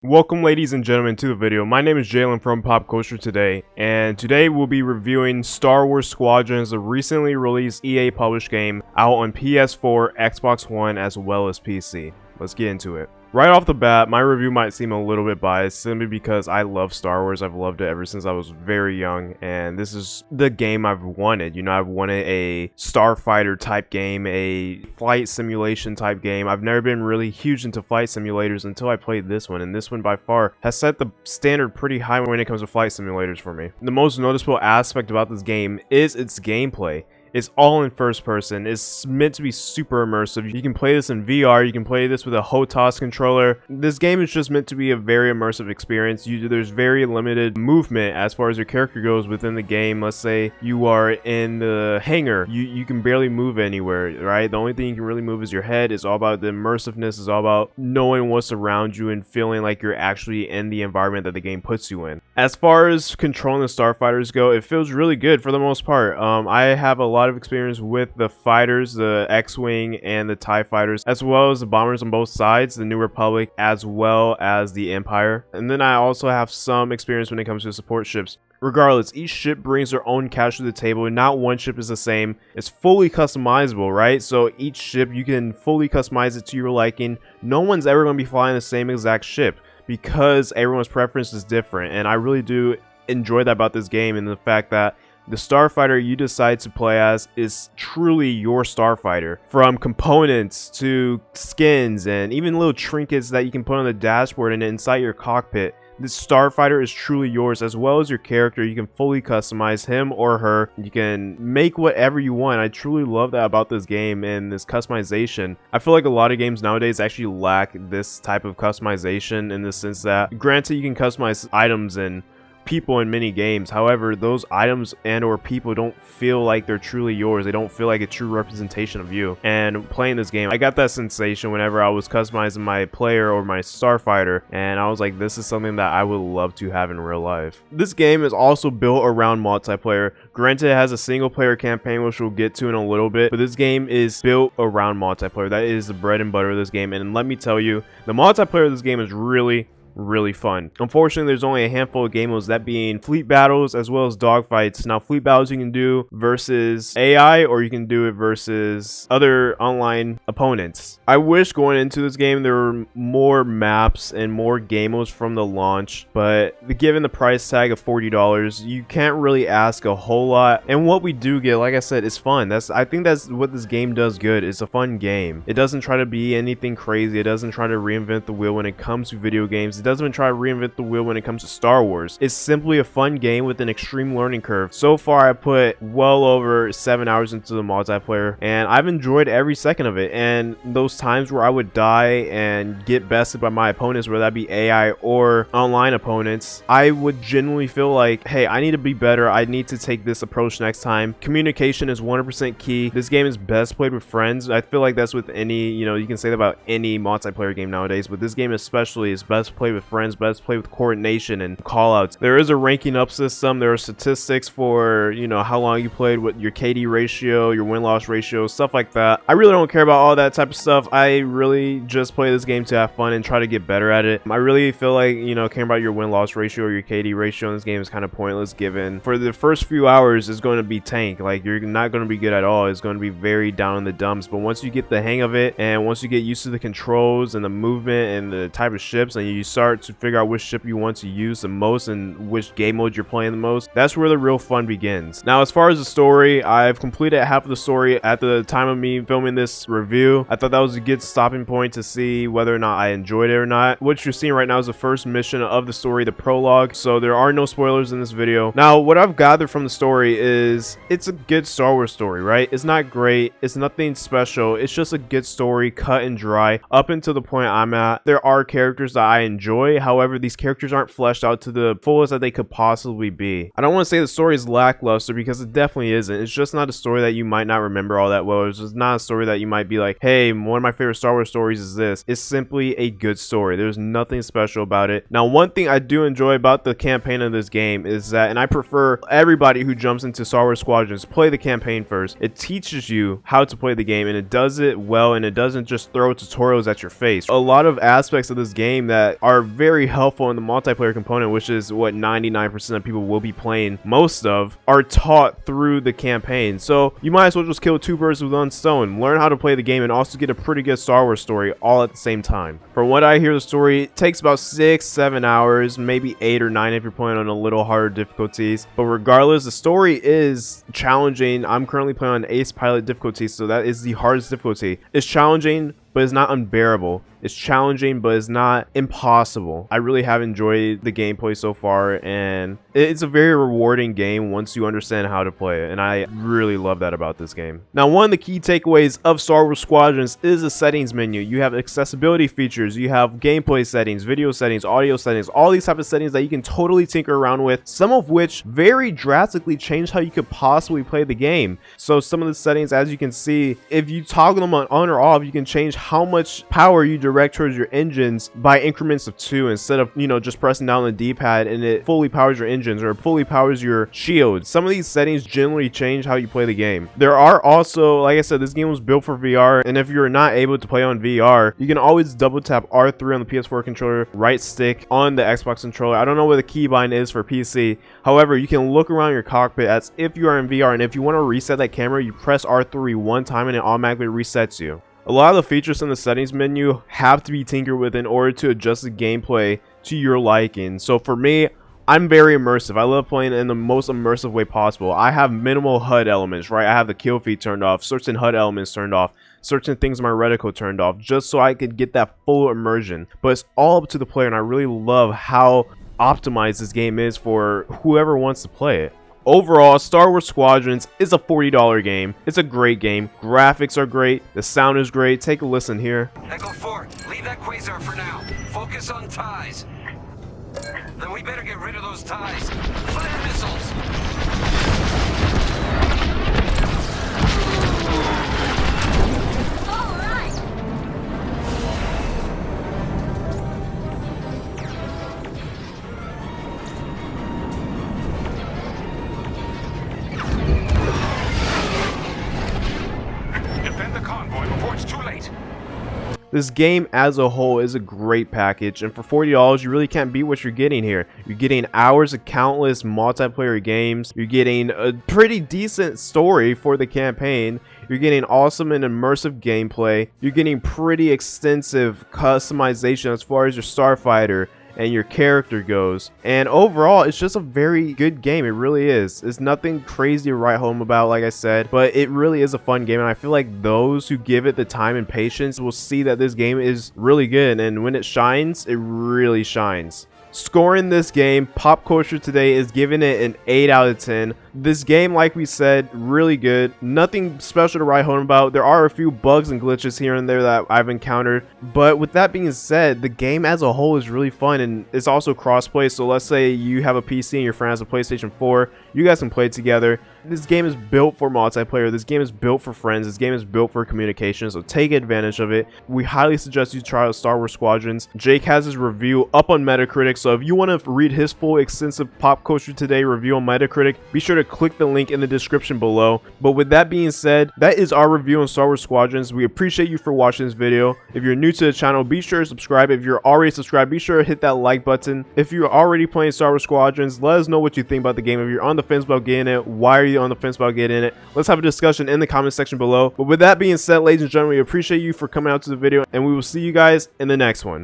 Welcome ladies and gentlemen to the video. My name is Jalen from Pop Culture Today, and today we'll be reviewing Star Wars Squadrons, a recently released EA published game out on PS4, Xbox One, as well as PC. Let's get into it. Right off the bat, my review might seem a little bit biased simply because I love Star Wars. I've loved it ever since I was very young, and this is the game I've wanted. You know, I've wanted a starfighter type game, a flight simulation type game. I've never been really huge into flight simulators until I played this one, and this one by far has set the standard pretty high when it comes to flight simulators for me. The most noticeable aspect about this game is its gameplay. It's all in first person. It's meant to be super immersive. You can play this in VR. You can play this with a HOTAS controller. This game is just meant to be a very immersive experience. There's very limited movement as far as your character goes within the game. Let's say you are in the hangar. You can barely move anywhere, right? The only thing you can really move is your head. It's all about the immersiveness. It's all about knowing what's around you and feeling like you're actually in the environment that the game puts you in. As far as controlling the starfighters go, it feels really good for the most part. I have a lot of experience with the fighters, the X-Wing and the TIE fighters, as well as the bombers on both sides, the New Republic as well as the Empire. And then I also have some experience when it comes to support ships. Regardless, each ship brings their own cache to the table, and not one ship is the same. It's fully customizable, right? So each ship, you can fully customize it to your liking. No one's ever going to be flying the same exact ship because everyone's preference is different, and I really do enjoy that about this game, and the fact that the starfighter you decide to play as is truly your starfighter. From components to skins and even little trinkets that you can put on the dashboard and inside your cockpit, this starfighter is truly yours, as well as your character. You can fully customize him or her. You can make whatever you want. I truly love that about this game and this customization. I feel like a lot of games nowadays actually lack this type of customization, in the sense that, granted, you can customize items and people in many games. However, those items and or people don't feel like they're truly yours. They don't feel like a true representation of you. And playing this game, I got that sensation whenever I was customizing my player or my starfighter, and I was like, this is something that I would love to have in real life. This game is also built around multiplayer. Granted, it has a single player campaign, which we'll get to in a little bit, but this game is built around multiplayer. That is the bread and butter of this game, and let me tell you, the multiplayer of this game is really fun. Unfortunately, there's only a handful of game modes, that being fleet battles as well as dogfights. Now, fleet battles you can do versus AI, or you can do it versus other online opponents. I wish going into this game there were more maps and more game modes from the launch, but given the price tag of $40, you can't really ask a whole lot. And what we do get, like I said, is fun. I think that's what this game does good. It's a fun game. It doesn't try to be anything crazy. It doesn't try to reinvent the wheel when it comes to video games. It doesn't even try to reinvent the wheel when it comes to Star Wars. It's simply a fun game with an extreme learning curve. So far, I put well over 7 hours into the multiplayer, and I've enjoyed every second of it. And those times where I would die and get bested by my opponents, whether that be AI or online opponents, I would genuinely feel like, hey, I need to be better. I need to take this approach next time. Communication is 100% key. This game is best played with friends. I feel like that's with any, you can say that about any multiplayer game nowadays, but this game especially is best played with friends, best play with coordination and callouts. There is a ranking up system. There are statistics for, how long you played, what your KD ratio, your win-loss ratio, stuff like that. I really don't care about all that type of stuff. I really just play this game to have fun and try to get better at it. I really feel like, caring about your win-loss ratio or your KD ratio in this game is kind of pointless, given for the first few hours is going to be tank. Like, you're not going to be good at all. It's going to be very down in the dumps. But once you get the hang of it, and once you get used to the controls and the movement and the type of ships, and you start to figure out which ship you want to use the most and which game mode you're playing the most, that's where the real fun begins. Now, as far as the story, I've completed half of the story at the time of me filming this review. I thought that was a good stopping point to see whether or not I enjoyed it or not. What you're seeing right now is the first mission of the story, the prologue, so there are no spoilers in this video. Now, what I've gathered from the story is it's a good Star Wars story, right? It's not great, it's nothing special, it's just a good story, cut and dry up until the point I'm at. There are characters that I enjoy. However, these characters aren't fleshed out to the fullest that they could possibly be. I don't want to say the story is lackluster, because it definitely isn't. It's just not a story that you might not remember all that well. It's just not a story that you might be like, hey, one of my favorite Star Wars stories is this. It's simply a good story. There's nothing special about it. Now, one thing I do enjoy about the campaign of this game is that, and I prefer everybody who jumps into Star Wars Squadrons play the campaign first. It teaches you how to play the game, and it does it well, and it doesn't just throw tutorials at your face. A lot of aspects of this game that are are very helpful in the multiplayer component, which is what 99% of people will be playing most of, are taught through the campaign. So you might as well just kill two birds with one stone, learn how to play the game, and also get a pretty good Star Wars story all at the same time. From what I hear, the story takes about 6-7 hours, maybe 8 or 9 if you're playing on a little harder difficulties. But regardless, the story is challenging. I'm currently playing on Ace Pilot difficulty, so that is the hardest difficulty. It's challenging, but it's not unbearable. It's challenging, but it's not impossible. I really have enjoyed the gameplay so far, and it's a very rewarding game once you understand how to play it, and I really love that about this game. Now, one of the key takeaways of Star Wars Squadrons is the settings menu. You have accessibility features, you have gameplay settings, video settings, audio settings, all these type of settings that you can totally tinker around with, some of which very drastically change how you could possibly play the game. So some of the settings, as you can see, if you toggle them on or off, you can change how much power you direct towards your engines by increments of 2, instead of, you know, just pressing down the D-pad and it fully powers your engines or fully powers your shield. Some of these settings generally change how you play the game. There are also, like I said, this game was built for VR, and if you're not able to play on VR, you can always double tap R3 on the PS4 controller, right stick on the Xbox controller. I don't know what the keybind is for PC. However, you can look around your cockpit as if you are in VR, and if you want to reset that camera, you press R3 one time and it automatically resets you. A lot of the features in the settings menu have to be tinkered with in order to adjust the gameplay to your liking. So for me, I'm very immersive. I love playing in the most immersive way possible. I have minimal HUD elements, right? I have the kill feed turned off, certain HUD elements turned off, certain things in my reticle turned off, just so I could get that full immersion. But it's all up to the player, and I really love how optimized this game is for whoever wants to play it. Overall, Star Wars Squadrons is a $40 game. It's a great game. Graphics are great. The sound is great. Take a listen here. Echo 4, leave that quasar for now. Focus on ties. Then we better get rid of those ties. Fire missiles! All right. Defend the convoy before it's too late. This game as a whole is a great package, and for $40 you really can't beat what you're getting here. You're getting hours of countless multiplayer games, you're getting a pretty decent story for the campaign, you're getting awesome and immersive gameplay, you're getting pretty extensive customization as far as your starfighter and your character goes, and overall it's just a very good game. It really is. It's nothing crazy to write home about, like I said, but it really is a fun game, and I feel like those who give it the time and patience will see that this game is really good, and when it shines, it really shines. Scoring this game, Pop Culture Today is giving it an 8 out of 10. This game, like we said, really good. Nothing special to write home about. There are a few bugs and glitches here and there that I've encountered. But with that being said, the game as a whole is really fun, and it's also crossplay. So let's say you have a PC and your friend has a PlayStation 4. You guys can play together. This game is built for multiplayer. This game is built for friends. This game is built for communication. So take advantage of it. We highly suggest you try out Star Wars Squadrons. Jake has his review up on Metacritic. So if you want to read his full extensive Pop Culture Today review on Metacritic, be sure to click the link in the description below. But with that being said, that is our review on Star Wars Squadrons. We appreciate you for watching this video. If you're new to the channel, be sure to subscribe. If you're already subscribed, be sure to hit that like button. If you're already playing Star Wars Squadrons, let us know what you think about the game. If you're on the fence about getting it, why are you on the fence about getting it? Let's have a discussion in the comment section below. But with that being said, ladies and gentlemen, we appreciate you for coming out to the video, and we will see you guys in the next one.